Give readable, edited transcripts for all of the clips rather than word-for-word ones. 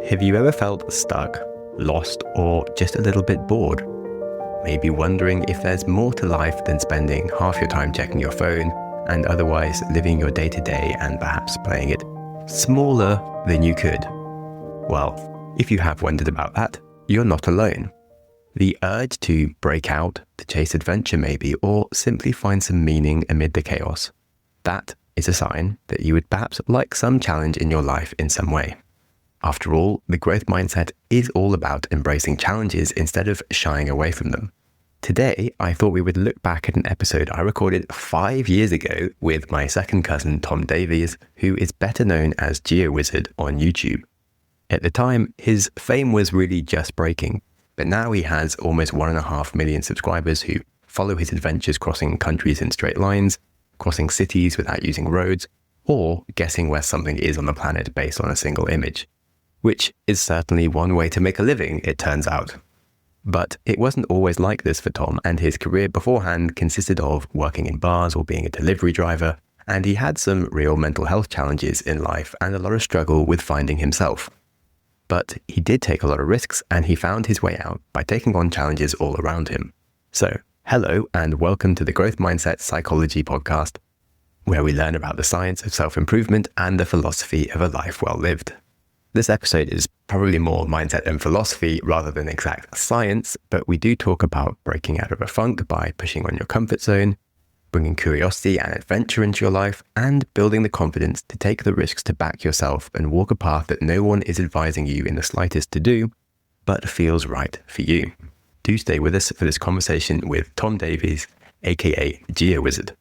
Have you ever felt stuck, lost, or just a little bit bored? Maybe wondering if there's more to life than spending half your time checking your phone and otherwise living your day-to-day and perhaps playing it smaller than you could? Well, if you have wondered about that, you're not alone. The urge to break out, to chase adventure maybe, or simply find some meaning amid the chaos, that is a sign that you would perhaps like some challenge in your life in some way. After all, the growth mindset is all about embracing challenges instead of shying away from them. Today, I thought we would look back at an episode I recorded 5 years ago with my second cousin, Tom Davies, who is better known as GeoWizard on YouTube. At the time, his fame was really just breaking, but now he has almost 1.5 million subscribers who follow his adventures crossing countries in straight lines, crossing cities without using roads, or guessing where something is on the planet based on a single image. Which is certainly one way to make a living, it turns out. But it wasn't always like this for Tom, and his career beforehand consisted of working in bars or being a delivery driver, and he had some real mental health challenges in life and a lot of struggle with finding himself. But he did take a lot of risks, and he found his way out by taking on challenges all around him. So, hello and welcome to the Growth Mindset Psychology podcast, where we learn about the science of self-improvement and the philosophy of a life well lived. This episode is probably more mindset and philosophy rather than exact science, but we do talk about breaking out of a funk by pushing on your comfort zone, bringing curiosity and adventure into your life, and building the confidence to take the risks to back yourself and walk a path that no one is advising you in the slightest to do, but feels right for you. Do stay with us for this conversation with Tom Davies, aka GeoWizard.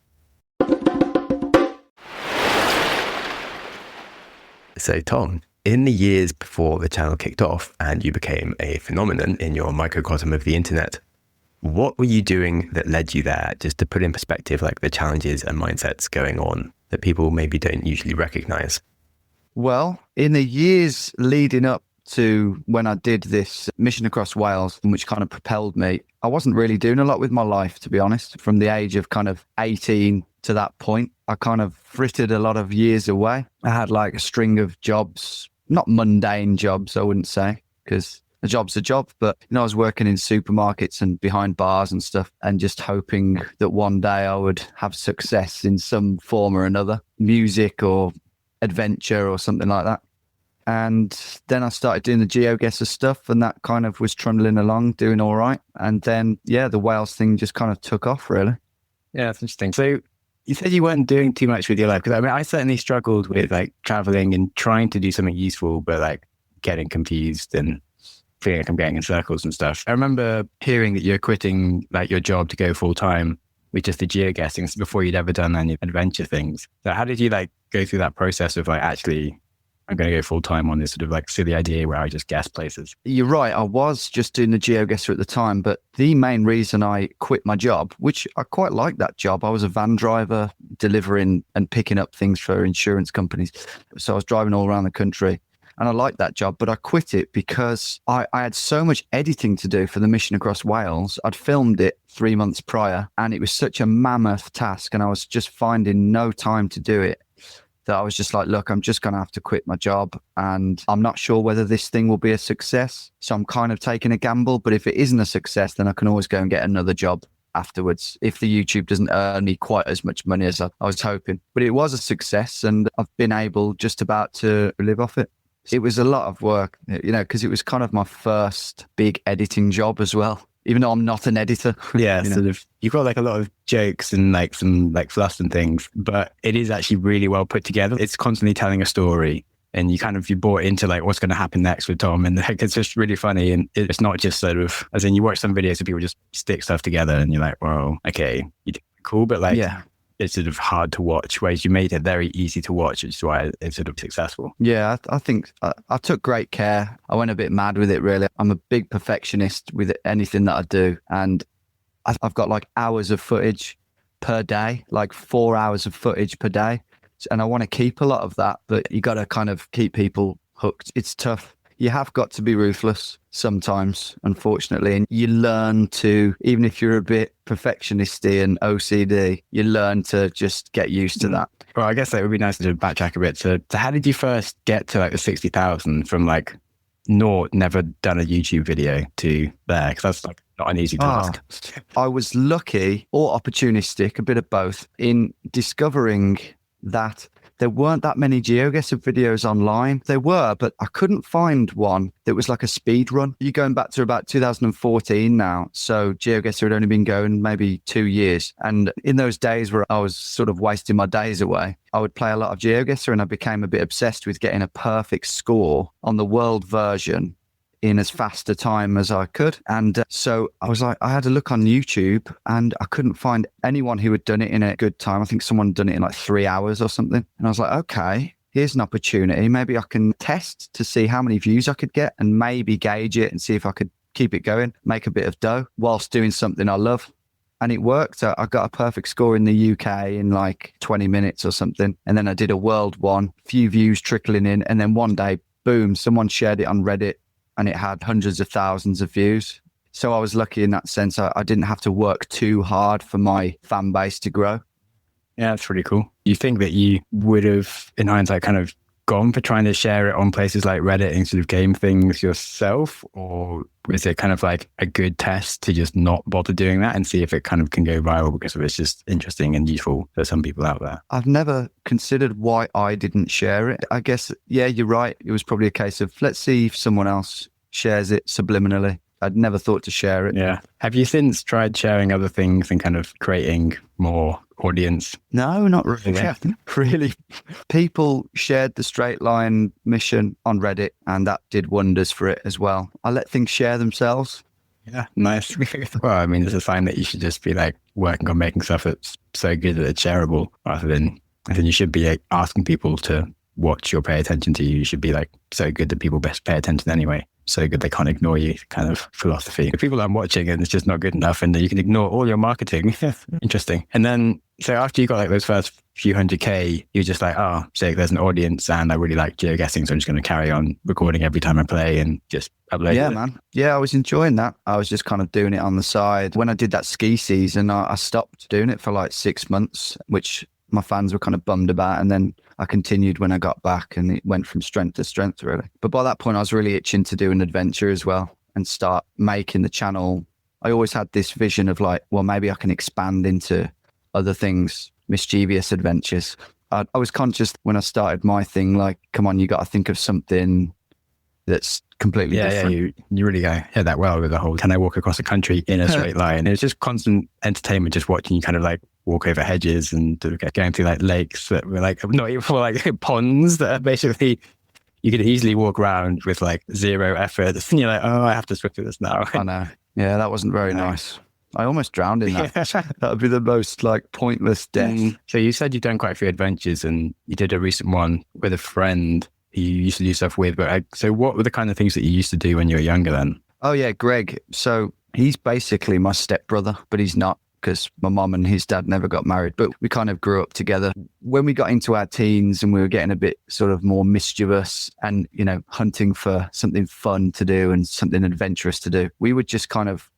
So Tom, in the years before the channel kicked off and you became a phenomenon in your microcosm of the internet, what were you doing that led you there? Just to put in perspective, like the challenges and mindsets going on that people maybe don't usually recognize. Well, in the years leading up to when I did this mission across Wales, which kind of propelled me, I wasn't really doing a lot with my life, to be honest. From the age of kind of 18 to that point, I kind of frittered a lot of years away. I had like a string of jobs, not mundane jobs, I wouldn't say, because a job's a job, but I was working in supermarkets and behind bars and stuff, and just hoping that one day I would have success in some form or another, music or adventure or something like that. And then I started doing the GeoGuessr stuff, and that kind of was trundling along, doing all right. And then, the Wales thing just kind of took off, really. Yeah, that's interesting. So you said you weren't doing too much with your life, because I certainly struggled with like traveling and trying to do something useful, but like getting confused and feeling like I'm getting in circles and stuff. I remember hearing that you're quitting like your job to go full time with just the geoguessing before you'd ever done any adventure things. So how did you like go through that process of like, actually, I'm going to go full time on this sort of like silly idea where I just guess places? You're right. I was just doing the GeoGuessr at the time, but the main reason I quit my job, which I quite liked that job, I was a van driver delivering and picking up things for insurance companies. So I was driving all around the country and I liked that job, but I quit it because I had so much editing to do for the mission across Wales. I'd filmed it 3 months prior and it was such a mammoth task and I was just finding no time to do it, that I was just like, look, I'm just going to have to quit my job and I'm not sure whether this thing will be a success. So I'm kind of taking a gamble, but if it isn't a success, then I can always go and get another job afterwards if the YouTube doesn't earn me quite as much money as I was hoping. But it was a success and I've been able just about to live off it. It was a lot of work, because it was kind of my first big editing job as well, even though I'm not an editor. Yeah, sort of. You've got like a lot of jokes and like some like fluff and things, but it is actually really well put together. It's constantly telling a story and you bought into like what's going to happen next with Tom, and like, it's just really funny. And it's not just sort of, as in you watch some videos of people just stick stuff together and you're like, well, okay, you did cool, but like, it's sort of hard to watch, whereas you made it very easy to watch, which is why it's sort of successful. Yeah, I think I took great care. I went a bit mad with it, really. I'm a big perfectionist with anything that I do. And I've got like hours of footage per day, like 4 hours of footage per day. And I want to keep a lot of that, but you got to kind of keep people hooked. It's tough. You have got to be ruthless sometimes, unfortunately. And you learn to, even if you're a bit perfectionisty and OCD, you learn to just get used to that. Well, I guess it would be nice to backtrack a bit. So how did you first get to like the 60,000 from like nor never done a YouTube video to there? Because that's like not an easy task. I was lucky or opportunistic, a bit of both, in discovering that there weren't that many GeoGuessr videos online. There were, but I couldn't find one that was like a speed run. You're going back to about 2014 now. So GeoGuessr had only been going maybe 2 years. And in those days where I was sort of wasting my days away, I would play a lot of GeoGuessr, and I became a bit obsessed with getting a perfect score on the world version in as fast a time as I could. And so I was like, I had a look on YouTube and I couldn't find anyone who had done it in a good time. I think someone had done it in like 3 hours or something. And I was like, okay, here's an opportunity. Maybe I can test to see how many views I could get and maybe gauge it and see if I could keep it going, make a bit of dough whilst doing something I love. And it worked. I got a perfect score in the UK in like 20 minutes or something. And then I did a world one, few views trickling in. And then one day, boom, someone shared it on Reddit, and it had hundreds of thousands of views. So I was lucky in that sense. I didn't have to work too hard for my fan base to grow. Yeah, that's really cool. You think that you would have, in hindsight, kind of gone for trying to share it on places like Reddit and sort of game things yourself? Or was it kind of like a good test to just not bother doing that and see if it kind of can go viral because it's just interesting and useful for some people out there? I've never considered why I didn't share it. I guess, yeah, you're right. It was probably a case of, let's see if someone else shares it subliminally. I'd never thought to share it. Yeah. Have you since tried sharing other things and kind of creating more audience? No, not really. Yeah. Really. People shared the straight line mission on Reddit, and that did wonders for it as well. I let things share themselves. Yeah, nice. Well, I mean, it's a sign that you should just be like working on making stuff that's so good that it's shareable, rather than I think you should be like, asking people to watch or pay attention to you. You should be like so good that people best pay attention anyway. So good they can't ignore you kind of philosophy. If people aren't watching and it's just not good enough, and then you can ignore all your marketing. Interesting. And then, so after you got like those first few 100K, you're just like, oh, so there's an audience and I really like geoguessing, so I'm just going to carry on recording every time I play and just upload Yeah, it. man. Yeah, I was enjoying that. I was just kind of doing it on the side. When I did that ski season, I stopped doing it for like 6 months, which my fans were kind of bummed about. And then I continued when I got back, and it went from strength to strength, really. But by that point, I was really itching to do an adventure as well and start making the channel. I always had this vision of like, well, maybe I can expand into other things, mischievous adventures. I was conscious when I started my thing, like, come on, you got to think of something that's completely different. Yeah, you really go hit that well with the whole, can I walk across the country in a straight line? It's just constant entertainment, just watching you kind of like walk over hedges and going through like lakes that were like, not even for like ponds that are basically, you could easily walk around with like zero effort. And you're like, oh, I have to swim through this now. I know. Yeah, that wasn't very nice. I almost drowned in that. That would be the most like pointless death. So you said you've done quite a few adventures, and you did a recent one with a friend who you used to do stuff with. But so what were the kind of things that you used to do when you were younger then? Oh yeah, Greg. So he's basically my stepbrother, but he's not, because my mom and his dad never got married, but we kind of grew up together. When we got into our teens and we were getting a bit sort of more mischievous and, you know, hunting for something fun to do and something adventurous to do, we would just kind of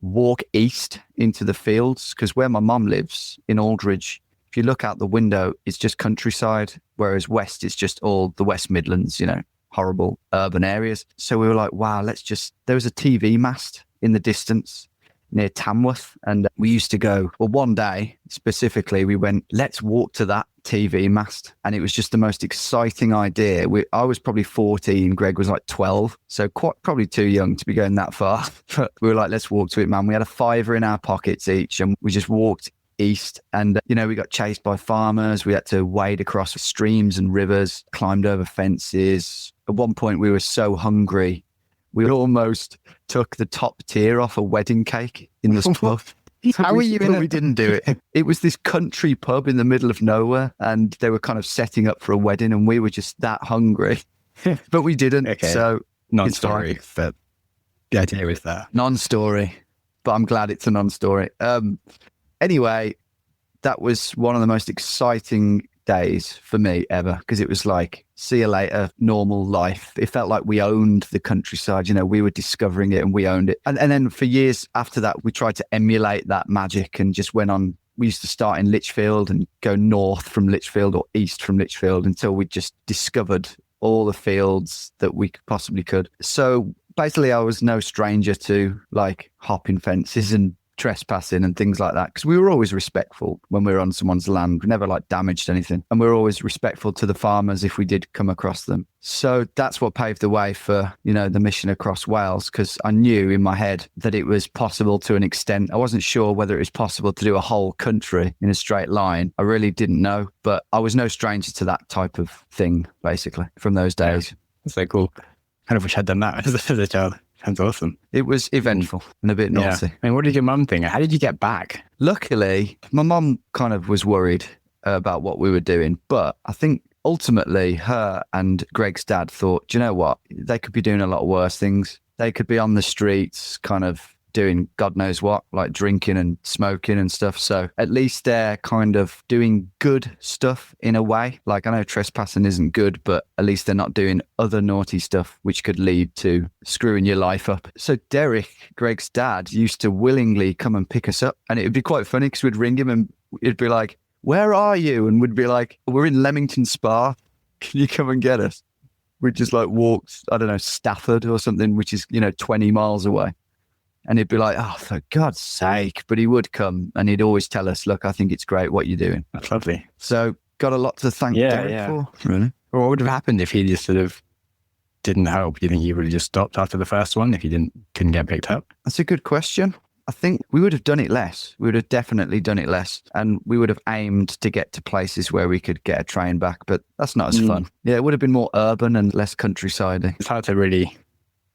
walk east into the fields, because where my mom lives in Aldridge, if you look out the window, it's just countryside, whereas west is just all the West Midlands, you know, horrible urban areas. So we were like, wow, there was a TV mast in the distance near Tamworth, and we used to go, well, one day specifically we went, let's walk to that TV mast, and it was just the most exciting idea. I was probably 14, Greg was like 12, so probably too young to be going that far, but we were like, let's walk to it, man. We had a £5 in our pockets each, and we just walked east, and you know, we got chased by farmers. We had to wade across streams and rivers, climbed over fences. At one point we were so hungry we almost took the top tier off a wedding cake in this pub. How were you in We didn't do it. It was this country pub in the middle of nowhere, and they were kind of setting up for a wedding, and we were just that hungry. But we didn't. Okay. So Non-story, but the idea was that. non-story, but I'm glad it's a non-story. Anyway, that was one of the most exciting days for me ever, because it was like, see you later, normal life. It felt like we owned the countryside, you know, we were discovering it and we owned it. And then for years after that, we tried to emulate that magic and just went on. We used to start in Lichfield and go north from Lichfield or east from Lichfield until we just discovered all the fields that we possibly could. So basically I was no stranger to like hopping fences and trespassing and things like that, because we were always respectful when we were on someone's land. We never like damaged anything, and we were always respectful to the farmers if we did come across them. So that's what paved the way for, the mission across Wales, because I knew in my head that it was possible to an extent. I wasn't sure whether it was possible to do a whole country in a straight line. I really didn't know, but I was no stranger to that type of thing, basically, from those days. Yeah, that's so cool. Kind of wish I'd done that as a child. Sounds awesome. It was eventful and a bit naughty. Yeah. I mean, what did your mum think? How did you get back? Luckily, my mum kind of was worried about what we were doing, but I think ultimately her and Greg's dad thought, do you know what? They could be doing a lot worse things. They could be on the streets kind of doing God knows what, like drinking and smoking and stuff. So at least they're kind of doing good stuff in a way. Like I know trespassing isn't good, but at least they're not doing other naughty stuff which could lead to screwing your life up. So Derek, Greg's dad, used to willingly come and pick us up. And it would be quite funny because we'd ring him and it'd be like, where are you? And we'd be like, we're in Leamington Spa. Can you come and get us? We'd just like walk, I don't know, Stafford or something, which is, 20 miles away. And he'd be like, oh, for God's sake. But he would come and he'd always tell us, look, I think it's great what you're doing. That's lovely. So got a lot to thank Derek for. Really? Well, what would have happened if he just sort of didn't help? Do you think he would have just stopped after the first one if he couldn't get picked up? That's a good question. I think we would have done it less. We would have definitely done it less. And we would have aimed to get to places where we could get a train back. But that's not as fun. Yeah, it would have been more urban and less countryside-y. It's hard to really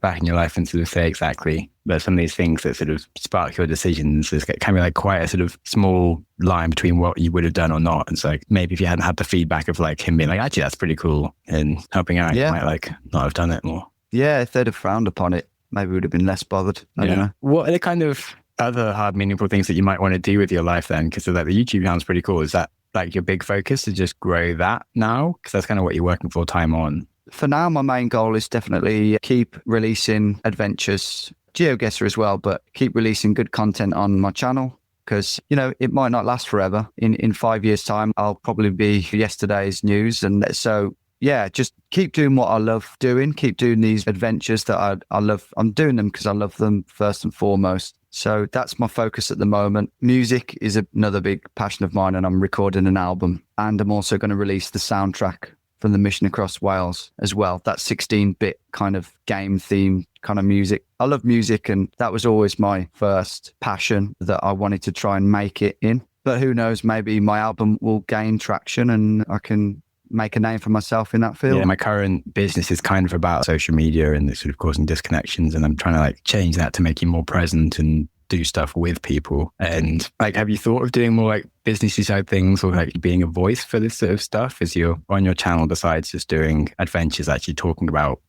back in your life and sort of say exactly, but some of these things that sort of spark your decisions, it can be like quite a sort of small line between what you would have done or not. And so like maybe if you hadn't had the feedback of like him being like, actually, that's pretty cool and helping out, you might like not have done it more. Yeah, if they'd have frowned upon it, maybe we would have been less bothered. I don't know. What are the kind of other hard, meaningful things that you might want to do with your life then? Because like the YouTube channel is pretty cool. Is that like your big focus to just grow that now? Because that's kind of what you're working full time on. For now, my main goal is definitely keep releasing adventures, GeoGuessr as well, but keep releasing good content on my channel because, it might not last forever. In 5 years' time, I'll probably be yesterday's news. And so, just keep doing what I love doing. Keep doing these adventures that I love. I'm doing them because I love them first and foremost. So that's my focus at the moment. Music is another big passion of mine, and I'm recording an album. And I'm also going to release the soundtrack from the mission across Wales as well. That 16-bit kind of game theme kind of music. I love music, and that was always my first passion that I wanted to try and make it in. But who knows, maybe my album will gain traction and I can make a name for myself in that field. Yeah, my current business is kind of about social media and sort of causing disconnections, and I'm trying to like change that to make you more present and do stuff with people. And like, have you thought of doing more like businessy side things or like being a voice for this sort of stuff as you're on your channel, besides just doing adventures, actually talking about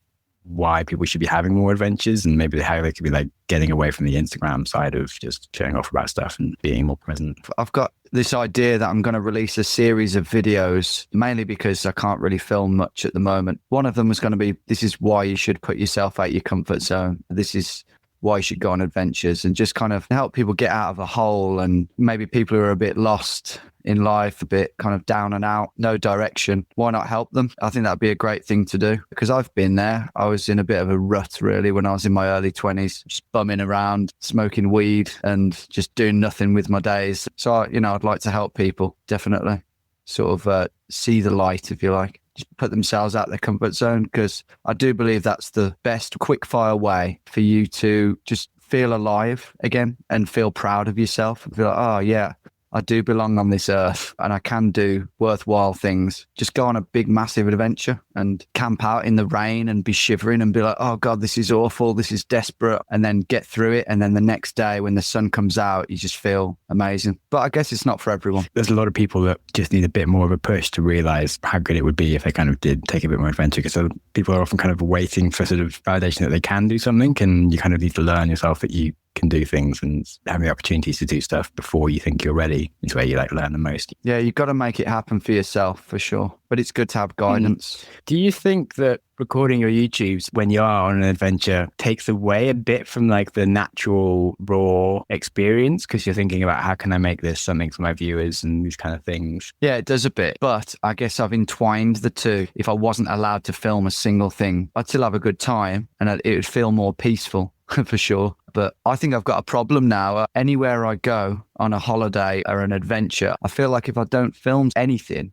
why people should be having more adventures and maybe how they could be like getting away from the Instagram side of just showing off about stuff and being more present? I've got this idea that I'm going to release a series of videos, mainly because I can't really film much at the moment. One of them was going to be, this is why you should put yourself out your comfort zone. This is why you should go on adventures, and just kind of help people get out of a hole, and maybe people who are a bit lost in life, a bit kind of down and out, no direction. Why not help them? I think that'd be a great thing to do because I've been there. I was in a bit of a rut really when I was in my early 20s, just bumming around, smoking weed and just doing nothing with my days. So, I'd like to help people, definitely sort of see the light, if you like. Just put themselves out their comfort zone, because I do believe that's the best quick fire way for you to just feel alive again and feel proud of yourself and feel like, oh yeah, I do belong on this earth and I can do worthwhile things. Just go on a big, massive adventure and camp out in the rain and be shivering and be like, oh God, this is awful. This is desperate. And then get through it. And then the next day when the sun comes out, you just feel amazing. But I guess it's not for everyone. There's a lot of people that just need a bit more of a push to realize how good it would be if they kind of did take a bit more adventure, because people are often kind of waiting for sort of validation that they can do something, and you kind of need to learn yourself that you can do things and having the opportunities to do stuff before you think you're ready is where you like learn the most. Yeah, you've got to make it happen for yourself for sure. But it's good to have guidance. Do you think that recording your YouTubes when you are on an adventure takes away a bit from like the natural raw experience? Because you're thinking about how can I make this something for my viewers and these kind of things. Yeah, it does a bit. But I guess I've entwined the two. If I wasn't allowed to film a single thing, I'd still have a good time and it would feel more peaceful for sure. But I think I've got a problem now. Anywhere I go on a holiday or an adventure, I feel like if I don't film anything,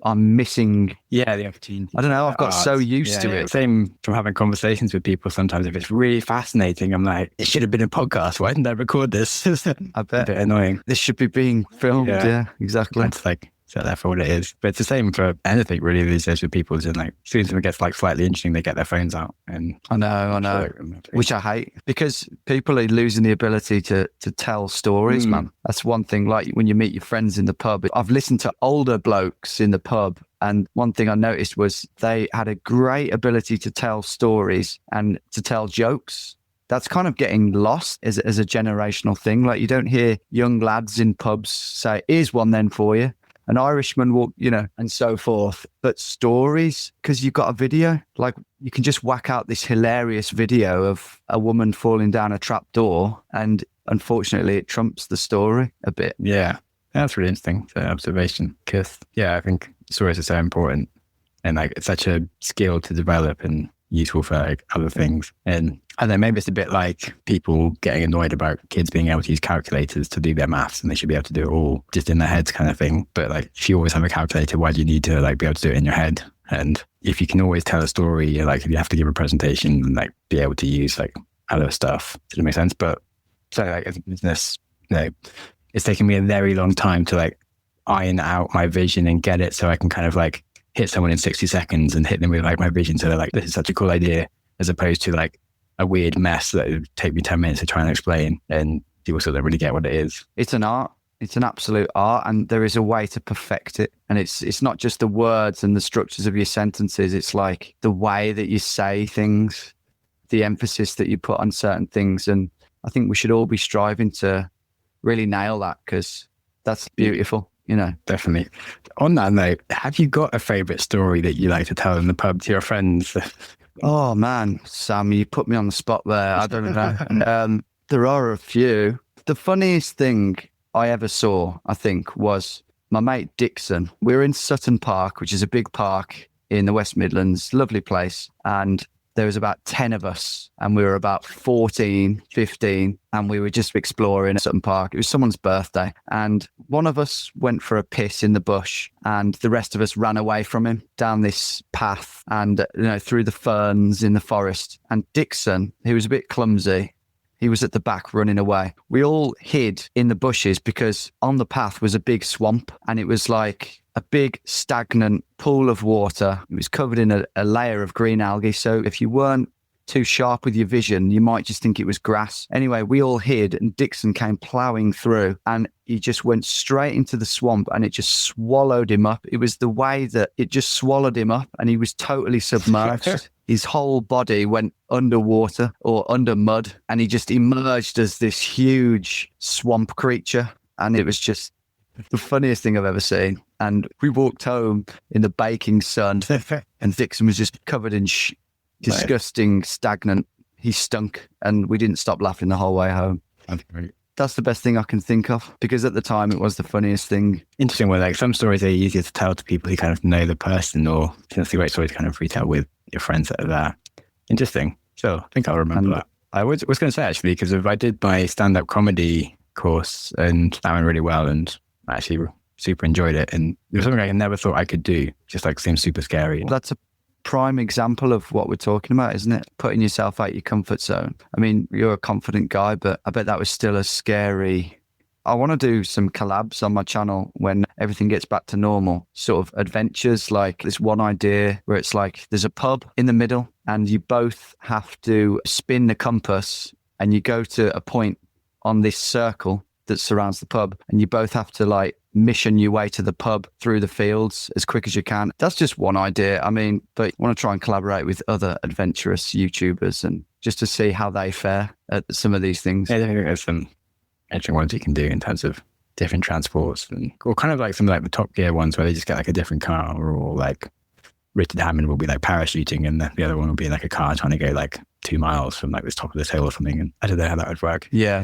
I'm missing. Yeah, the opportunity. I don't know. I've got so used to it. Same from having conversations with people. Sometimes if it's really fascinating, I'm like, it should have been a podcast. Why didn't I record this? I bet. A bit annoying. This should be being filmed. Yeah, exactly. It's like, so that's what it is. But it's the same for anything really these days with people. Is in like, as soon as it gets like slightly interesting, they get their phones out. And I know. Which I hate because people are losing the ability to tell stories, man. That's one thing. Like when you meet your friends in the pub, I've listened to older blokes in the pub. And one thing I noticed was they had a great ability to tell stories and to tell jokes. That's kind of getting lost as a generational thing. Like you don't hear young lads in pubs say, here's one then for you. An Irishman will, and so forth. But stories, because you've got a video, like you can just whack out this hilarious video of a woman falling down a trap door. And unfortunately, it trumps the story a bit. Yeah, that's really interesting observation. Because, I think stories are so important. And like it's such a skill to develop and useful for like other things. And I don't know, maybe it's a bit like people getting annoyed about kids being able to use calculators to do their maths and they should be able to do it all just in their heads kind of thing. But like if you always have a calculator, why do you need to like be able to do it in your head? And if you can always tell a story, like if you have to give a presentation and like be able to use like other stuff, does it make sense? But so like as a business, it's taken me a very long time to like iron out my vision and get it so I can kind of like hit someone in 60 seconds and hit them with like my vision. So they're like, this is such a cool idea, as opposed to like a weird mess that would take me 10 minutes to try and explain. And people still don't really get what it is. It's an art. It's an absolute art. And there is a way to perfect it. And it's not just the words and the structures of your sentences. It's like the way that you say things, the emphasis that you put on certain things. And I think we should all be striving to really nail that because that's beautiful. Definitely. On that note, have you got a favorite story that you like to tell in the pub to your friends? Oh man, Sam, you put me on the spot there. I don't know. There are a few. The funniest thing I ever saw, I think, was my mate Dixon. We were in Sutton Park, which is a big park in the West Midlands, lovely place. And there was about 10 of us and we were about 14, 15 and we were just exploring Sutton Park. It was someone's birthday and one of us went for a piss in the bush and the rest of us ran away from him down this path and, through the ferns in the forest. And Dixon, he was a bit clumsy. He was at the back running away. We all hid in the bushes because on the path was a big swamp and it was like a big stagnant pool of water. It was covered in a layer of green algae. So if you weren't too sharp with your vision, you might just think it was grass. Anyway, we all hid and Dixon came ploughing through and he just went straight into the swamp and it just swallowed him up. It was the way that it just swallowed him up and he was totally submerged. His whole body went underwater or under mud and he just emerged as this huge swamp creature. And it was just the funniest thing I've ever seen. And we walked home in the baking sun and Dixon was just covered in disgusting, stagnant. He stunk and we didn't stop laughing the whole way home. That's the best thing I can think of because at the time it was the funniest thing. Interesting. Well, like some stories are easier to tell to people who kind of know the person or it's a great story to kind of retell with your friends that are there. Interesting. So I think I'll remember that. I was going to say actually, because I did my stand-up comedy course and that went really well and I actually super enjoyed it. And it was something I never thought I could do. Just like seems super scary. That's a prime example of what we're talking about, isn't it? Putting yourself out your comfort zone. I mean, you're a confident guy, but I bet that was still a scary. I want to do some collabs on my channel when everything gets back to normal, sort of adventures, like this one idea where it's like there's a pub in the middle and you both have to spin the compass and you go to a point on this circle that surrounds the pub and you both have to like mission your way to the pub through the fields as quick as you can. That's just one idea. I mean, but you want to try and collaborate with other adventurous YouTubers and just to see how they fare at some of these things. Yeah, I think there's some interesting ones you can do in terms of different transports, and or kind of like some like the Top Gear ones where they just get like a different car, or like Richard Hammond will be like parachuting and the other one will be like a car trying to go like 2 miles from like this top of this hill or something. And I don't know how that would work. Yeah.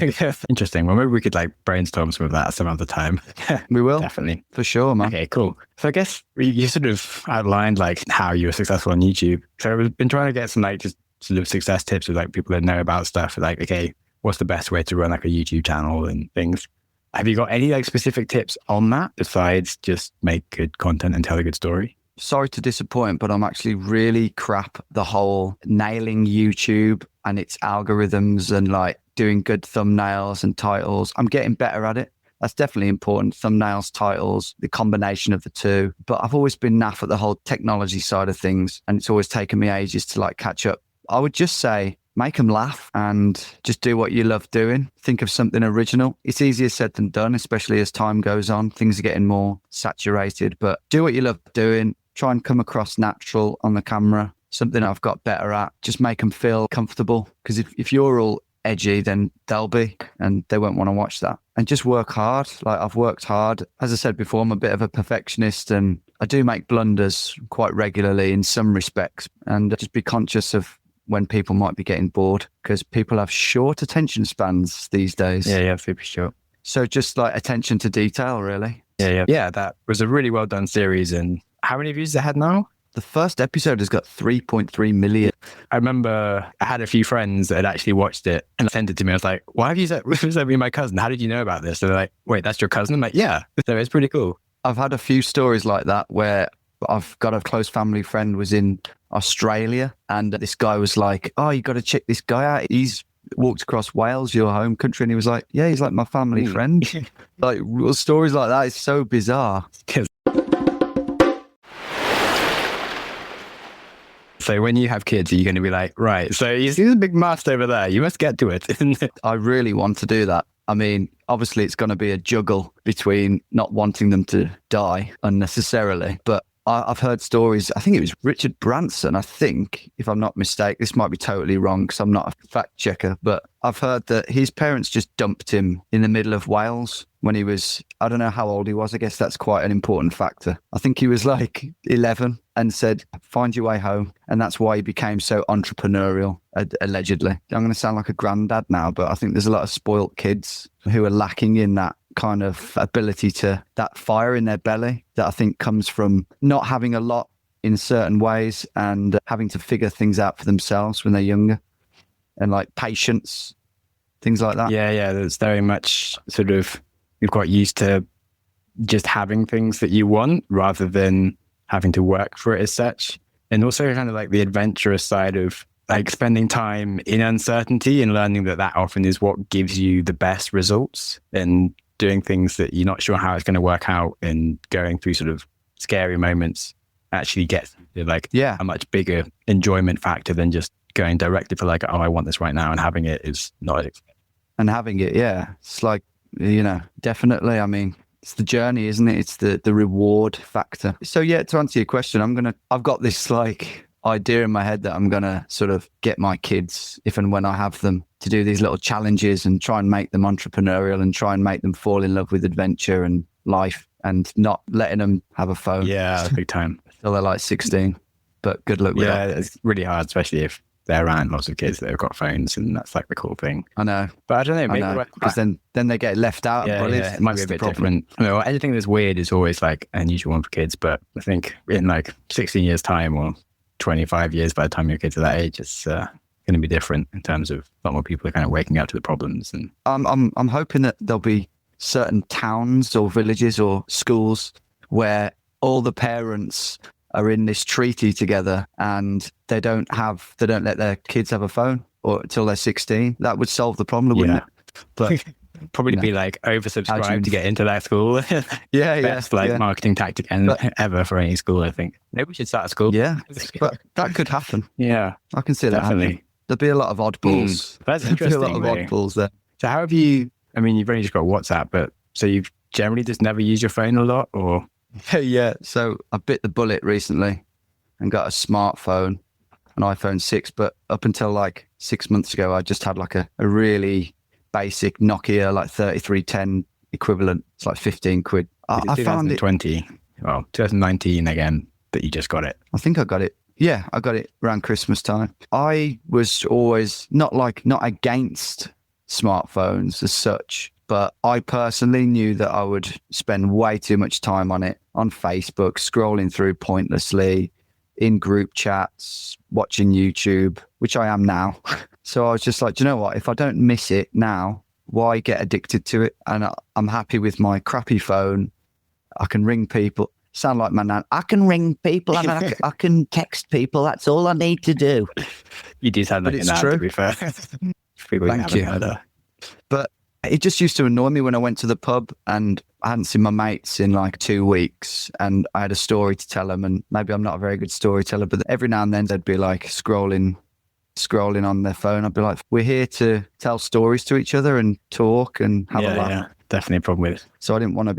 Interesting. Well, maybe we could like brainstorm some of that some other time. We will. Definitely. For sure, man. Okay, cool. So I guess you sort of outlined like how you were successful on YouTube. So I've been trying to get some like just sort of success tips with like people that know about stuff. Like, okay, what's the best way to run like a YouTube channel and things? Have you got any like specific tips on that besides just make good content and tell a good story? Sorry to disappoint, but I'm actually really crap the whole nailing YouTube and its algorithms and like doing good thumbnails and titles. I'm getting better at it. That's definitely important. Thumbnails, titles, the combination of the two. But I've always been naff at the whole technology side of things, and it's always taken me ages to like catch up. I would just say, make them laugh and just do what you love doing. Think of something original. It's easier said than done, especially as time goes on. Things are getting more saturated, but do what you love doing. Try and come across natural on the camera. Something I've got better at. Just make them feel comfortable. Because if you're all edgy, then they'll be, and they won't want to watch that. And just work hard. Like I've worked hard. As I said before, I'm a bit of a perfectionist and I do make blunders quite regularly in some respects. And just be conscious of when people might be getting bored, because people have short attention spans these days. Yeah, super short. So just like attention to detail, really. Yeah, that was a really well done series. And how many views it had now? The first episode has got 3.3 million. I remember I had a few friends that had actually watched it and sent it to me. I was like, why have you said me my cousin? How did you know about this? So they're like, wait, that's your cousin? I'm like, yeah. So it's pretty cool. I've had a few stories like that where I've got a close family friend was in Australia and this guy was like, oh, you got to check this guy out. He's walked across Wales, your home country. And he was like, yeah, he's like my family friend. Like stories like that is so bizarre. So when you have kids, are you going to be like, right, so you see the big mast over there, you must get to it. I really want to do that. I mean, obviously it's going to be a juggle between not wanting them to die unnecessarily, but I've heard stories. I think it was Richard Branson, I think, if I'm not mistaken. This might be totally wrong because I'm not a fact checker, but I've heard that his parents just dumped him in the middle of Wales when he was, I don't know how old he was. I guess that's quite an important factor. I think he was like 11 and said, find your way home. And that's why he became so entrepreneurial, allegedly. I'm going to sound like a granddad now, but I think there's a lot of spoilt kids who are lacking in that kind of ability to that fire in their belly that I think comes from not having a lot in certain ways and having to figure things out for themselves when they're younger, and like patience, things like that. Yeah, that's very much sort of, you've got used to just having things that you want rather than having to work for it as such. And also kind of like the adventurous side of like spending time in uncertainty and learning that often is what gives you the best results, and doing things that you're not sure how it's going to work out and going through sort of scary moments actually gets like a much bigger enjoyment factor than just going directly for like, oh, I want this right now, and having it is not. And having it, it's like, definitely. I mean, it's the journey, isn't it? It's the reward factor. So to answer your question, I've got this like idea in my head that I'm going to sort of get my kids, if and when I have them, to do these little challenges and try and make them entrepreneurial and try and make them fall in love with adventure and life, and not letting them have a phone. Yeah, big time. Till they're like 16. But good luck with that. Yeah, it's really hard, especially if they're around lots of kids that have got phones, and that's like the cool thing. I know. But I don't know, maybe because then they get left out. Yeah, it might be a bit different. Well, anything that's weird is always like an unusual one for kids, but I think in like 16 years time or 25 years by the time your kids are that age, it's going to be different in terms of a lot more people are kind of waking up to the problems. And I'm hoping that there'll be certain towns or villages or schools where all the parents are in this treaty together and they don't let their kids have a phone or until they're 16. That would solve the problem, wouldn't it? But probably be like oversubscribed to get into that school. Best marketing tactic ever for any school, I think. Maybe we should start a school. Yeah, but that could happen. Yeah, I can see that happening. There'll be a lot of oddballs. That's interesting. There'll be a lot of oddballs there. So how have you, I mean, you've only just got WhatsApp, but so you've generally just never use your phone a lot, or? Yeah. So I bit the bullet recently and got a smartphone, an iPhone 6. But up until like 6 months ago, I just had like a really basic Nokia, like 3310 equivalent. It's like 15 quid. I found it 2019 again that you just got it. I think I got it. Yeah, I got it around Christmas time. I was always not against smartphones as such, but I personally knew that I would spend way too much time on it, on Facebook, scrolling through pointlessly, in group chats, watching YouTube, which I am now. So I was just like, do you know what? If I don't miss it now, why get addicted to it? And I'm happy with my crappy phone. I can ring people. Sound like my nan. I can ring people and I can text people. That's all I need to do. You do sound like it's an true. To be fair. People Thank you. But it just used to annoy me when I went to the pub and I hadn't seen my mates in like 2 weeks and I had a story to tell them. And maybe I'm not a very good storyteller, but every now and then they'd be like scrolling on their phone. I'd be like, we're here to tell stories to each other and talk and have a laugh. Yeah, definitely a problem with it. So I didn't want to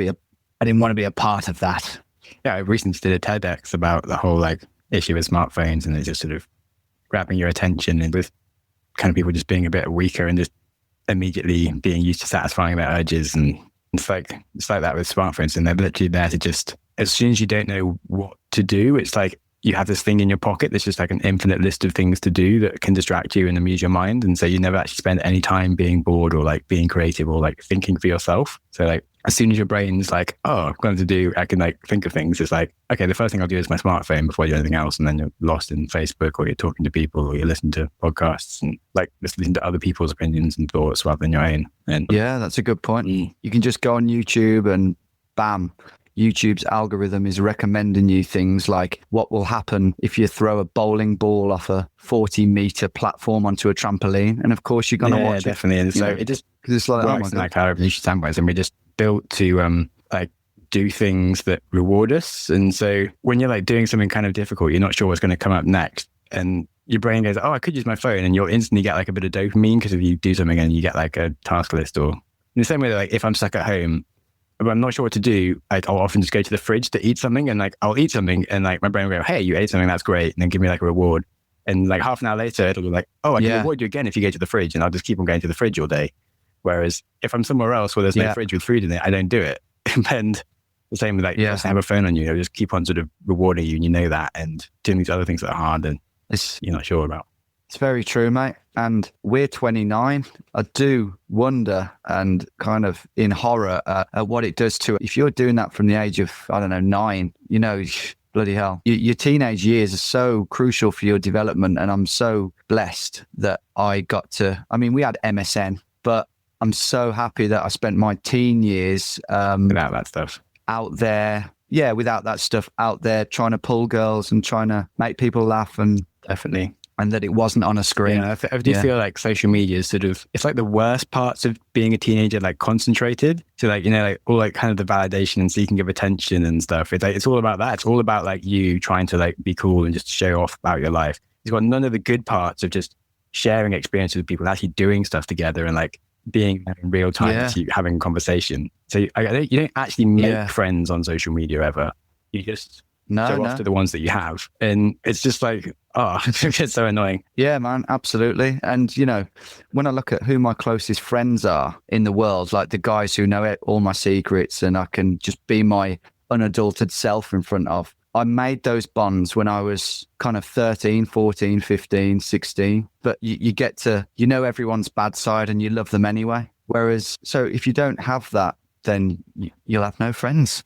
be a part of that. Yeah, I recently did a TEDx about the whole like issue with smartphones and it's just sort of grabbing your attention and with kind of people just being a bit weaker and just immediately being used to satisfying their urges. And it's like that with smartphones, and they're literally there to just, as soon as you don't know what to do, it's like you have this thing in your pocket that's just like an infinite list of things to do that can distract you and amuse your mind. And so you never actually spend any time being bored or like being creative or like thinking for yourself. So like as soon as your brain's like, oh, I've got to do, I can like think of things. It's like, okay, the first thing I'll do is my smartphone before I do anything else. And then you're lost in Facebook or you're talking to people or you're listening to podcasts and like listening to other people's opinions and thoughts rather than your own. And yeah, that's a good point. You can just go on YouTube and bam, YouTube's algorithm is recommending you things like what will happen if you throw a bowling ball off a 40-meter platform onto a trampoline. And of course, you're going to watch definitely. And so it just because it's like, works in like our evolution standpoints, and we're just built to like do things that reward us. And so when you're like doing something kind of difficult, you're not sure what's going to come up next. And your brain goes, oh, I could use my phone. And you'll instantly get like a bit of dopamine because if you do something and you get like a task list, or in the same way that like if I'm stuck at home, but I'm not sure what to do, like I'll often just go to the fridge to eat something, and like I'll eat something and like my brain will go, hey, you ate something, that's great, and then give me like a reward. And like half an hour later, it'll be like, oh, I can reward you again if you go to the fridge, and I'll just keep on going to the fridge all day. Whereas if I'm somewhere else where there's no fridge with food in it, I don't do it. And the same with like, you have a phone on you, just keep on sort of rewarding you, and you know that, and doing these other things that are hard and you're not sure about. It's very true, mate. And we're 29. I do wonder and kind of in horror at what it does to it. If you're doing that from the age of, I don't know, 9, you know, bloody hell. Your teenage years are so crucial for your development. And I'm so blessed that I got to, I mean, we had MSN, but I'm so happy that I spent my teen years without that stuff out there. Yeah, without that stuff out there, trying to pull girls and trying to make people laugh, and definitely. And that it wasn't on a screen. Yeah, I do feel like social media is sort of, it's like the worst parts of being a teenager, like concentrated. So like, you know, like all like kind of the validation and seeking of attention and stuff. It's like, it's all about that. It's all about like you trying to like be cool and just show off about your life. It's got none of the good parts of just sharing experiences with people, actually doing stuff together and like being in real time, having a conversation. So you don't actually make friends on social media ever. You just show off to the ones that you have. And it's just like, oh, it's so annoying. Yeah, man, absolutely. And, you know, when I look at who my closest friends are in the world, like the guys who know all my secrets and I can just be my unadulterated self in front of, I made those bonds when I was kind of 13, 14, 15, 16. But you get to, you know, everyone's bad side and you love them anyway. Whereas, so if you don't have that, then you'll have no friends.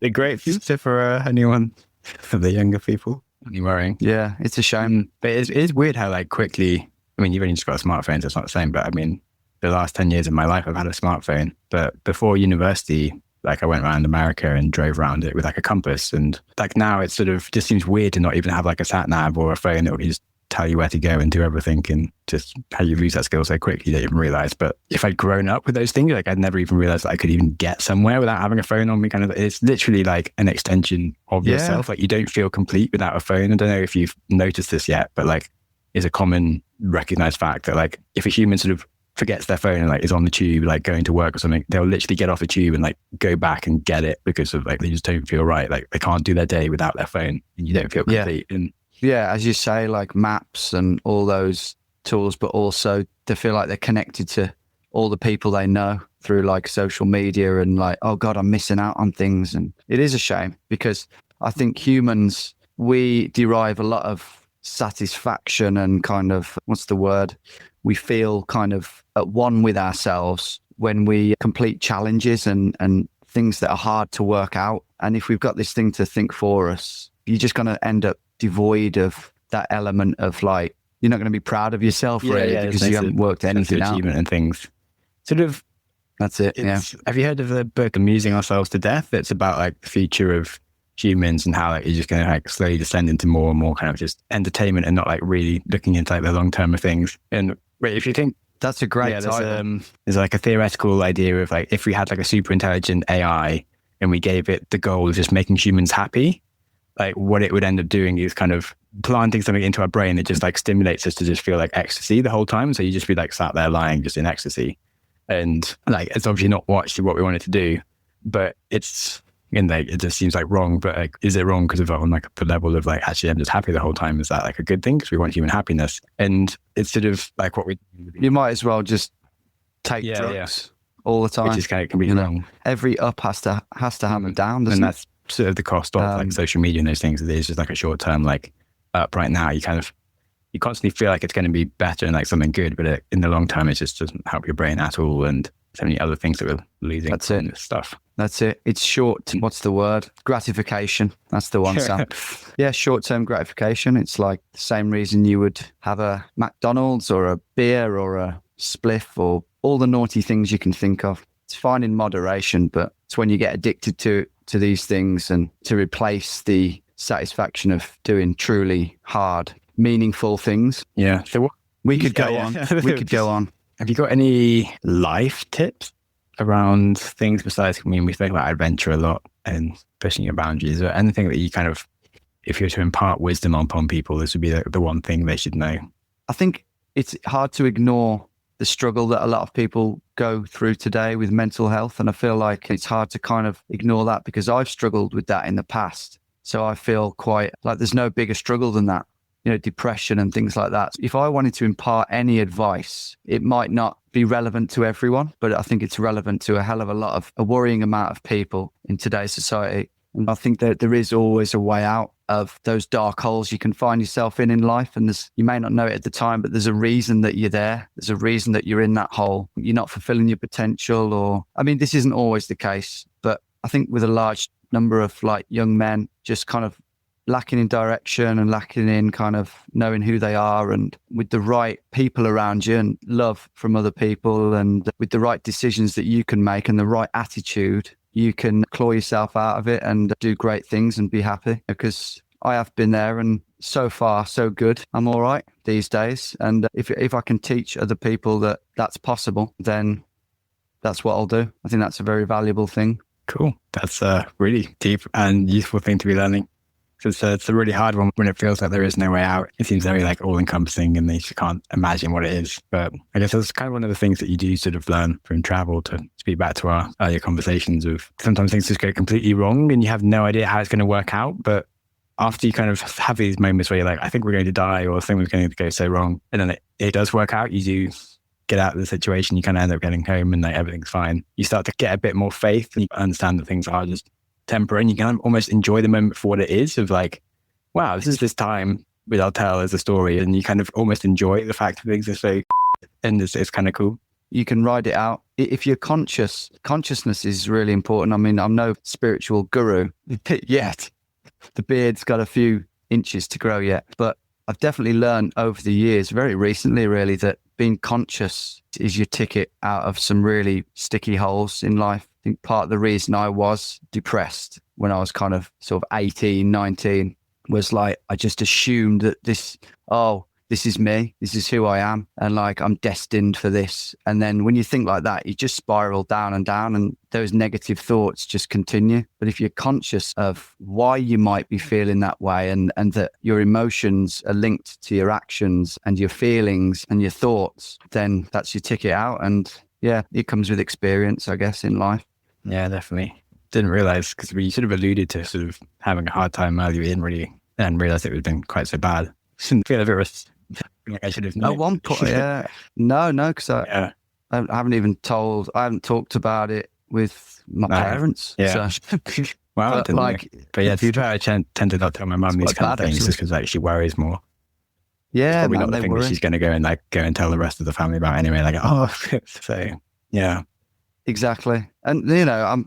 The great future for anyone, for the younger people. Only worrying. Yeah, it's a shame. But it is weird how like quickly, I mean, you've only just got a smartphone, so it's not the same, but I mean, the last 10 years of my life, I've had a smartphone. But before university, like I went around America and drove around it with like a compass. And like now it sort of just seems weird to not even have like a sat nav or a phone that will just tell you where to go and do everything, and just how you lose that skill so quickly that you didn't realize. But if I'd grown up with those things, like I'd never even realized that I could even get somewhere without having a phone on me. Kind of, it's literally like an extension of yourself. Like you don't feel complete without a phone. I don't know if you've noticed this yet, but like it's a common recognized fact that like if a human sort of forgets their phone and like is on the tube, like going to work or something, they'll literally get off the tube and like go back and get it because of like, they just don't feel right. Like they can't do their day without their phone and you don't feel complete. And yeah, as you say, like maps and all those tools, but also they feel like they're connected to all the people they know through like social media and like, oh God, I'm missing out on things. And it is a shame because I think humans, we derive a lot of satisfaction and kind of, what's the word? We feel kind of at one with ourselves when we complete challenges and things that are hard to work out. And if we've got this thing to think for us, you're just going to end up devoid of that element of like, you're not going to be proud of yourself really because you haven't worked anything out. Achievement and things. Sort of. That's it. Yeah. Have you heard of the book Amusing Ourselves to Death? It's about like the future of humans and how like you're just going to like slowly descend into more and more kind of just entertainment and not like really looking into like the long term of things. And if you think that's a great title. There's like a theoretical idea of like if we had like a super intelligent AI and we gave it the goal of just making humans happy, like what it would end up doing is kind of planting something into our brain that just like stimulates us to just feel like ecstasy the whole time. So you just be like sat there lying just in ecstasy. And like, it's obviously not what we wanted to do, but it's, and like, it just seems like wrong, but like, is it wrong because of on like the level of like, actually I'm just happy the whole time? Is that like a good thing? Because we want human happiness. And it's sort of like what you might as well just take drugs all the time. Which is kind of completely wrong. Every up has to have a down. And that's sort of the cost of like social media and those things. It is just like a short term, like up right now, you constantly feel like it's going to be better and like something good, but in the long term, it just doesn't help your brain at all. And so many other things that we're losing. That's it. Stuff. That's it. It's short. What's the word? Gratification. That's the one, Sam. Yeah, short-term gratification. It's like the same reason you would have a McDonald's or a beer or a spliff or all the naughty things you can think of. It's fine in moderation, but it's when you get addicted to these things and to replace the satisfaction of doing truly hard, meaningful things. Yeah. So we could go on. We could go on. Have you got any life tips around things besides, I mean, we think about adventure a lot and pushing your boundaries, or anything that you kind of, if you were to impart wisdom upon people, this would be the one thing they should know? I think it's hard to ignore the struggle that a lot of people go through today with mental health. And I feel like it's hard to kind of ignore that because I've struggled with that in the past. So I feel quite like there's no bigger struggle than that, depression and things like that. If I wanted to impart any advice, it might not be relevant to everyone, but I think it's relevant to a hell of a worrying amount of people in today's society. And I think that there is always a way out of those dark holes you can find yourself in life. And you may not know it at the time, but there's a reason that you're there. There's a reason that you're in that hole. You're not fulfilling your potential this isn't always the case, but I think with a large number of like young men just kind of lacking in direction and lacking in kind of knowing who they are, and with the right people around you and love from other people, and with the right decisions that you can make and the right attitude, you can claw yourself out of it and do great things and be happy. Because I have been there, and so far so good. I'm all right these days. And if I can teach other people that that's possible, then that's what I'll do. I think that's a very valuable thing. Cool. That's a really deep and useful thing to be learning. So it's a really hard one when it feels like there is no way out. It seems very like all encompassing and you can't imagine what it is. But I guess that's kind of one of the things that you do sort of learn from travel, to speak back to our earlier conversations of sometimes things just go completely wrong and you have no idea how it's going to work out. But after you kind of have these moments where you're like, I think we're going to die, or things going to go so wrong, and then it does work out, you do get out of the situation, you kind of end up getting home and like everything's fine. You start to get a bit more faith and you understand that things are just temporary, and you can almost enjoy the moment for what it is, of like, wow, this is this time which I'll tell as a story, and you kind of almost enjoy the fact that things are so, and it's kind of cool. You can ride it out. If you're consciousness is really important. I mean, I'm no spiritual guru yet. The beard's got a few inches to grow yet, but I've definitely learned over the years, very recently really, that being conscious is your ticket out of some really sticky holes in life. I think part of the reason I was depressed when I was kind of sort of 18, 19 was like, I just assumed that this is me, this is who I am, and like I'm destined for this. And then when you think like that, you just spiral down, and those negative thoughts just continue. But if you're conscious of why you might be feeling that way, and that your emotions are linked to your actions and your feelings and your thoughts, then that's your ticket out. And yeah, it comes with experience, I guess, in life. Yeah, definitely. Didn't realize, because we sort of alluded to sort of having a hard time earlier in really, and realized it would have been quite so bad. Shouldn't feel a bit like I should have known. At one point, yeah. No, because I haven't talked about it with my parents. Yeah. So. Well, but yeah, to be fair, I tend to not tell my mum these kind of things just because like she worries more. Yeah, probably man, not the thing that she's going to go and tell the rest of the family about anyway. Like, oh, so yeah, exactly. And you know,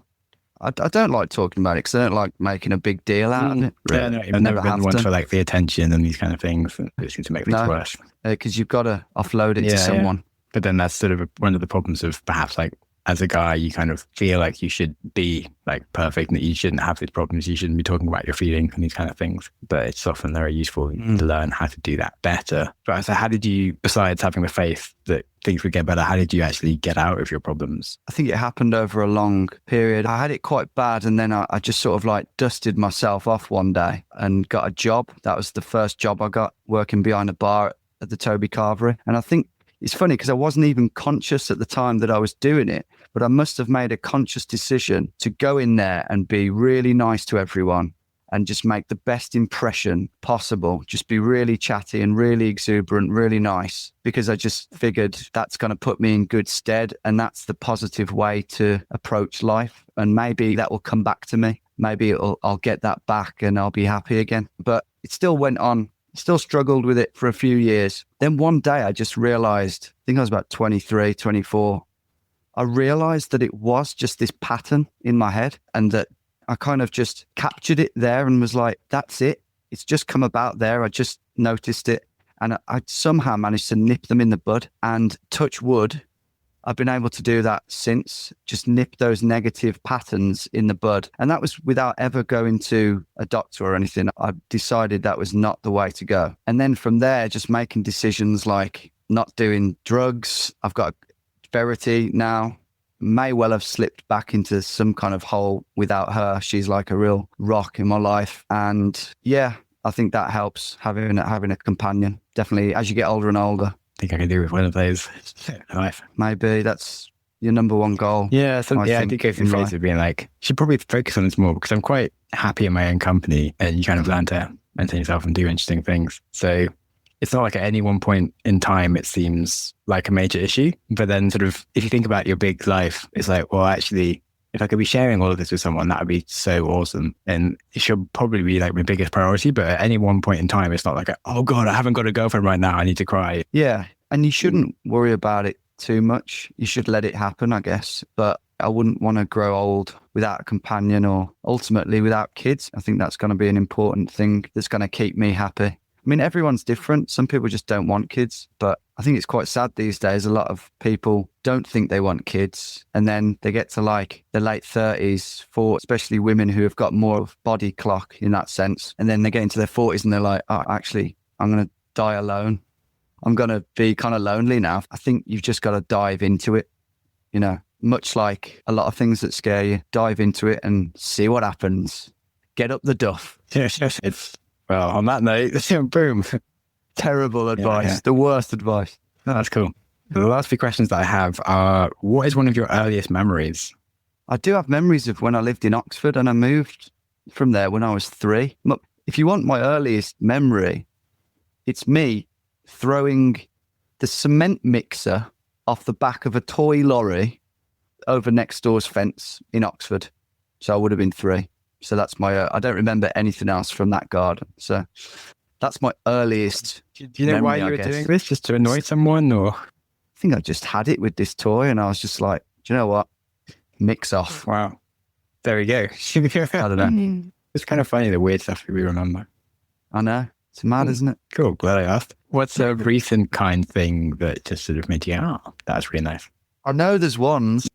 I don't like talking about it because I don't like making a big deal out of it. Really. Yeah, no, I've never been one for like the attention and these kind of things. It seems to make things worse. Because you've got to offload it to someone. Yeah. But then that's sort of one of the problems of perhaps like as a guy, you kind of feel like you should be like perfect and that you shouldn't have these problems. You shouldn't be talking about your feelings and these kind of things. But it's often very useful to learn how to do that better. But so how did you, besides having the faith that things would get better, how did you actually get out of your problems? I think it happened over a long period. I had it quite bad, and then I just sort of like dusted myself off one day and got a job. That was the first job I got, working behind a bar at the Toby Carvery. And I think it's funny because I wasn't even conscious at the time that I was doing it, but I must have made a conscious decision to go in there and be really nice to everyone and just make the best impression possible. Just be really chatty and really exuberant, really nice, because I just figured that's going to put me in good stead. And that's the positive way to approach life. And maybe that will come back to me. Maybe I'll get that back and I'll be happy again. But it still went on. Still struggled with it for a few years. Then one day I just realized, I think I was about 23, 24. I realized that it was just this pattern in my head, and that I kind of just captured it there and was like, that's it. It's just come about there. I just noticed it. And I somehow managed to nip them in the bud, and touch wood, I've been able to do that since, just nip those negative patterns in the bud. And that was without ever going to a doctor or anything. I decided that was not the way to go. And then from there, just making decisions like not doing drugs. I've got Verity now. May well have slipped back into some kind of hole without her. She's like a real rock in my life. And yeah, I think that helps, having a companion. Definitely as you get older and older. I think I can do with one of those in life. Maybe that's your number one goal. Yeah, I did go through the phase of being like, you should probably focus on this more, because I'm quite happy in my own company, and you kind of learn to maintain yourself and do interesting things. So it's not like at any one point in time it seems like a major issue, but then sort of if you think about your big life, it's like, well, actually, if I could be sharing all of this with someone, that would be so awesome. And it should probably be like my biggest priority. But at any one point in time, it's not like, oh God, I haven't got a girlfriend right now, I need to cry. Yeah. And you shouldn't worry about it too much. You should let it happen, I guess. But I wouldn't want to grow old without a companion, or ultimately without kids. I think that's going to be an important thing that's going to keep me happy. I mean, everyone's different. Some people just don't want kids, but I think it's quite sad these days. A lot of people don't think they want kids, and then they get to like the late 30s, especially women who have got more of body clock in that sense. And then they get into their 40s and they're like, oh, actually, I'm going to die alone. I'm going to be kind of lonely now. I think you've just got to dive into it, you know, much like a lot of things that scare you. Dive into it and see what happens. Get up the duff. Yes. Well, on that note, boom. Terrible advice. Yeah. The worst advice. No, that's cool. The last few questions that I have are, what is one of your earliest memories? I do have memories of when I lived in Oxford, and I moved from there when I was 3. If you want my earliest memory, it's me throwing the cement mixer off the back of a toy lorry over next door's fence in Oxford. So I would have been 3. So that's my, I don't remember anything else from that garden. So that's my earliest. Do you know memory, why you were doing this? Just to annoy someone, or? I think I just had it with this toy, and I was just like, do you know what? Mix off. Wow. There we go. I don't know. It's kind of funny, the weird stuff we remember. I know. It's mad, isn't it? Cool. Glad I asked. What's a recent kind thing that just sort of made you go, oh, that's really nice? I know there's ones.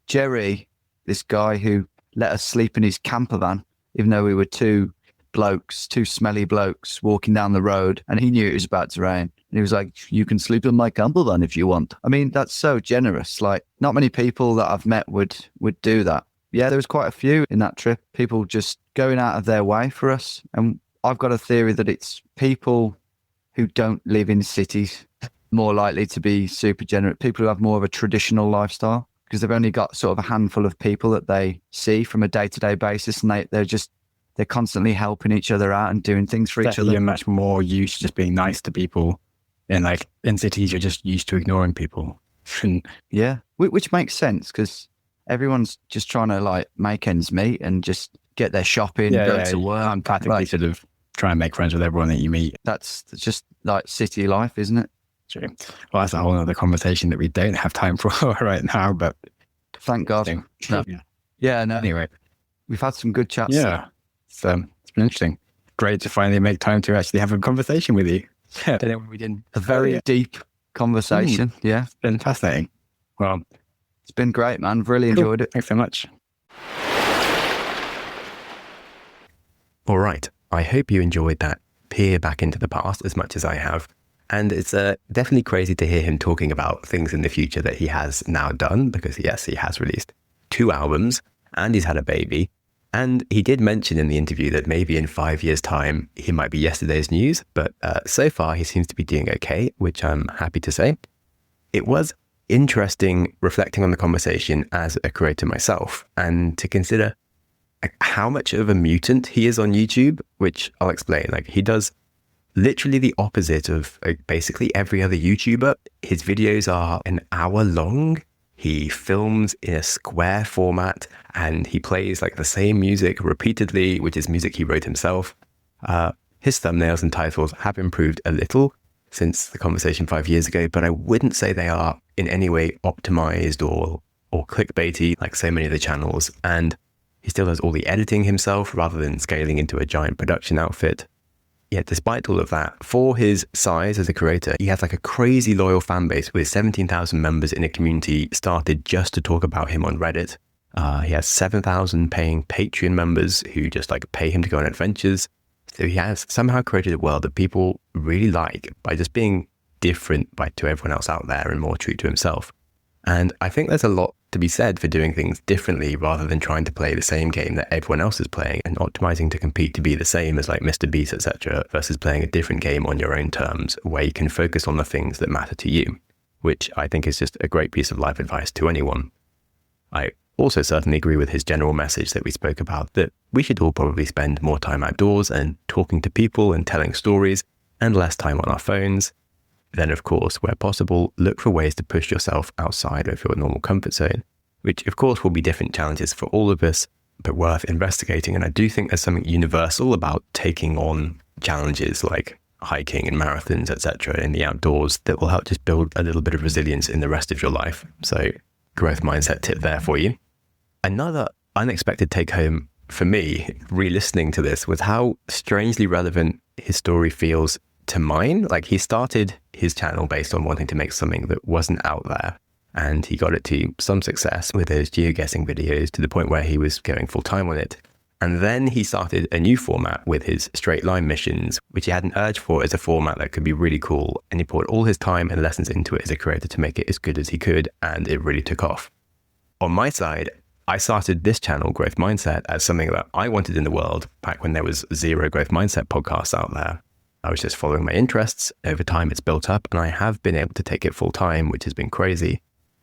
Jerry, this guy who let us sleep in his camper van, even though we were two smelly blokes walking down the road, and he knew it was about to rain. And he was like, you can sleep in my camper van if you want. I mean, that's so generous. Like, not many people that I've met would do that. Yeah, there was quite a few in that trip, people just going out of their way for us. And I've got a theory that it's people who don't live in cities more likely to be super generous, people who have more of a traditional lifestyle, because they've only got sort of a handful of people that they see from a day-to-day basis, and they're constantly helping each other out and doing things for each other. You're much more used to just being nice to people. And like in cities, you're just used to ignoring people. Yeah, which makes sense because everyone's just trying to like make ends meet and just get their shopping, go to work. I'm practically sort of try and make friends with everyone that you meet. That's just like city life, isn't it? True. Well, that's a whole other conversation that we don't have time for right now, but thank God. No. Yeah, no. Anyway, we've had some good chats. Yeah. So it's been interesting. Great to finally make time to actually have a conversation with you. Yeah. Don't know when we did a very deep conversation. Yeah. It's been fascinating. Well, it's been great, man. Really enjoyed it. Thanks so much. All right. I hope you enjoyed that peer back into the past as much as I have. And it's definitely crazy to hear him talking about things in the future that he has now done, because yes, he has released 2 albums and he's had a baby. And he did mention in the interview that maybe in 5 years' time, he might be yesterday's news. But so far, he seems to be doing okay, which I'm happy to say. It was interesting reflecting on the conversation as a creator myself and to consider how much of a mutant he is on YouTube, which I'll explain. Like, he does literally the opposite of basically every other YouTuber. His videos are an hour long. He films in a square format and he plays like the same music repeatedly, which is music he wrote himself. His thumbnails and titles have improved a little since the conversation 5 years ago, but I wouldn't say they are in any way optimized or clickbaity like so many of the channels. And he still does all the editing himself rather than scaling into a giant production outfit. Yet despite all of that, for his size as a creator, he has like a crazy loyal fan base with 17,000 members in a community started just to talk about him on Reddit. He has 7,000 paying Patreon members who just like pay him to go on adventures. So he has somehow created a world that people really like by just being different to everyone else out there and more true to himself. And I think there's a lot to be said for doing things differently rather than trying to play the same game that everyone else is playing and optimizing to compete to be the same as like Mr. Beast, etc., versus playing a different game on your own terms where you can focus on the things that matter to you, which I think is just a great piece of life advice to anyone. I also certainly agree with his general message that we spoke about, that we should all probably spend more time outdoors and talking to people and telling stories and less time on our phones. Then, of course, where possible, look for ways to push yourself outside of your normal comfort zone, which, of course, will be different challenges for all of us, but worth investigating. And I do think there's something universal about taking on challenges like hiking and marathons, etc., in the outdoors that will help just build a little bit of resilience in the rest of your life. So, growth mindset tip there for you. Another unexpected take home for me, re-listening to this, was how strangely relevant his story feels to mine. Like, he started his channel based on wanting to make something that wasn't out there, and he got it to some success with his geoguessing videos to the point where he was going full time on it. And then he started a new format with his straight line missions, which he had an urge for as a format that could be really cool, and he poured all his time and lessons into it as a creator to make it as good as he could, and it really took off. On my side, I started this channel, Growth Mindset, as something that I wanted in the world back when there was 0 growth mindset podcasts out there. I was just following my interests. Over time, it's built up and I have been able to take it full time, which has been crazy.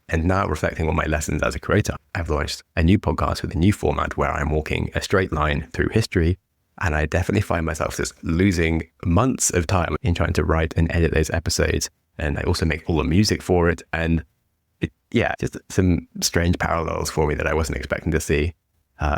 And now, reflecting on my lessons as a creator, I've launched a new podcast with a new format where I'm walking a straight line through history. And I definitely find myself just losing months of time in trying to write and edit those episodes. And I also make all the music for it. And just some strange parallels for me that I wasn't expecting to see.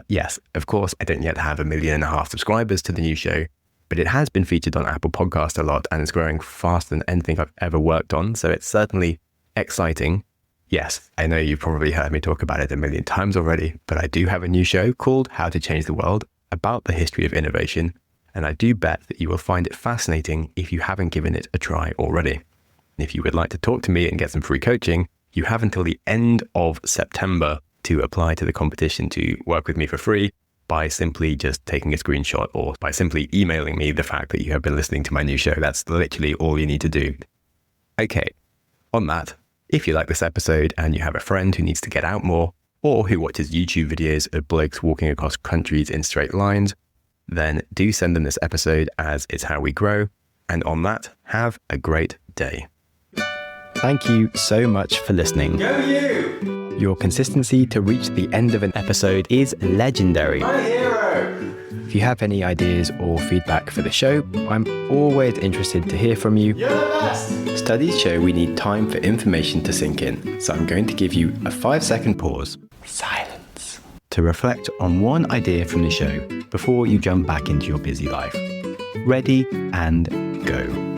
Yes, of course, I don't yet have 1.5 million subscribers to the new show, but it has been featured on Apple Podcast a lot and is growing faster than anything I've ever worked on. So it's certainly exciting. Yes, I know you've probably heard me talk about it 1 million times already, but I do have a new show called How to Change the World, about the history of innovation. And I do bet that you will find it fascinating if you haven't given it a try already. If you would like to talk to me and get some free coaching, you have until the end of September to apply to the competition to work with me for free by simply just taking a screenshot or by simply emailing me the fact that you have been listening to my new show. That's literally all you need to do. Okay, on that, if you like this episode and you have a friend who needs to get out more, or who watches YouTube videos of blokes walking across countries in straight lines, then do send them this episode, as it's how we grow. And on that, have a great day. Thank you so much for listening. Go you! Your consistency to reach the end of an episode is legendary. My hero! If you have any ideas or feedback for the show, I'm always interested to hear from you. You're the best! Studies show we need time for information to sink in, so I'm going to give you a 5-second pause. Silence. To reflect on one idea from the show before you jump back into your busy life. Ready and go.